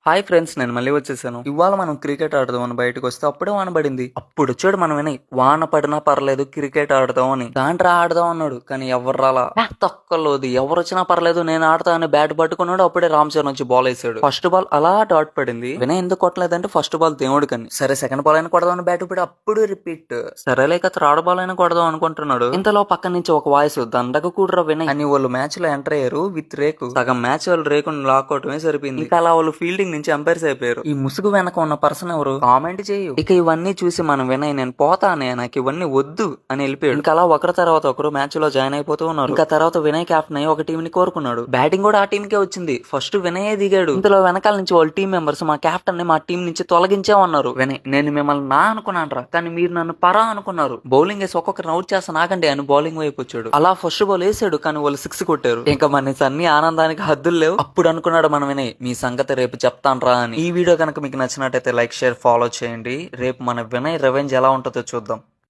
Hi friends, నేను మళ్ళీ వచ్చేసాను. ఇవాళ మనం క్రికెట్ ఆడదాం అని బయటకు వస్తే అప్పుడే వాన పడింది. అప్పుడు వచ్చాడు మనం వినయ్, వాన పడినా పర్లేదు క్రికెట్ ఆడదాం అని. దాంట్రా ఆడదాం అన్నాడు, కానీ ఎవరు రాలా. తొక్కలోది, ఎవరు వచ్చినా పర్లేదు నేను ఆడతా అని బ్యాట్ పట్టుకున్నాడు. అప్పుడే రామ్ చరణ్ వచ్చి బాల్ వేసాడు. ఫస్ట్ బాల్ అలా డాట్ పడింది. వినయ్ ఎందుకు కొట్టలేదంటే ఫస్ట్ బాల్ దేవుడు కని. సరే సెకండ్ బాల్ అయినా కొడదాం అని బ్యాట్ ఇప్పుడు అప్పుడు రిపీట్. సరే లేక థర్డ్ బాల్ అయినా కొడదాం అనుకుంటున్నాడు. ఇంతలో పక్క నుంచి ఒక వాయిస్, దండకు కూడరా వినయ్ అని. వాళ్ళు మ్యాచ్ లో ఎంటర్ అయ్యారు విత్ రేకు. సగం మ్యాచ్ వాళ్ళు రేకుని లాక్కోవటమే సరిపోయింది. ఇంకా అలా వాళ్ళు ఫీల్డింగ్ నుంచి ఎంపైర్స్ అయిపోయారు. ఈ ముసుగు వెనక ఉన్న పర్సన్ ఎవరు కామెంట్ చేయు. ఇక ఇవన్నీ చూసి మనం వినయ్, నేను పోతానే, నాకు ఇవన్నీ వద్దు అని వెళ్ళిపోయాడు. ఇంకా అలా ఒకరి తర్వాత ఒకరు మ్యాచ్ లో జాయిన్ అయిపోతూ ఉన్నారు. ఇంకా తర్వాత వినయ్ కెప్టెన్ అయ్యి ఒక టీం ని కోరుకున్నాడు. బ్యాటింగ్ కూడా ఆ టీం కే వచ్చింది. ఫస్ట్ వినయ్ దిగాడు. ఇందులో వెనకాల నుంచి వాళ్ళ టీం మెంబర్స్ మా కెప్టెన్ ని మా టీం నుంచి తొలగించామన్నారు. వినయ్, నేను మిమ్మల్ని నా అనుకున్నాను రా, కానీ మీరు నన్ను పరా అనుకున్నారు. బౌలింగ్ వేసి ఒక్కొక్కరిని అవుట్ చేస్తా నాకండి అని బౌలింగ్ వైపు వచ్చాడు. అలా ఫస్ట్ బాల్ వేసాడు, కానీ వాళ్ళు 6 కొట్టారు. ఇంకా మన అన్ని ఆనందానికి హద్దులు లేవు. అప్పుడు అనుకున్నాడు మనం వినయ్, మీ సంగతి రేపు చెప్తాను రా అని. ఈ వీడియో కనుక మీకు నచ్చినట్టయితే లైక్, షేర్, ఫాలో చేయండి. రేపు మన వినయ్ రివెంజ్ ఎలా ఉంటుందో చూద్దాం.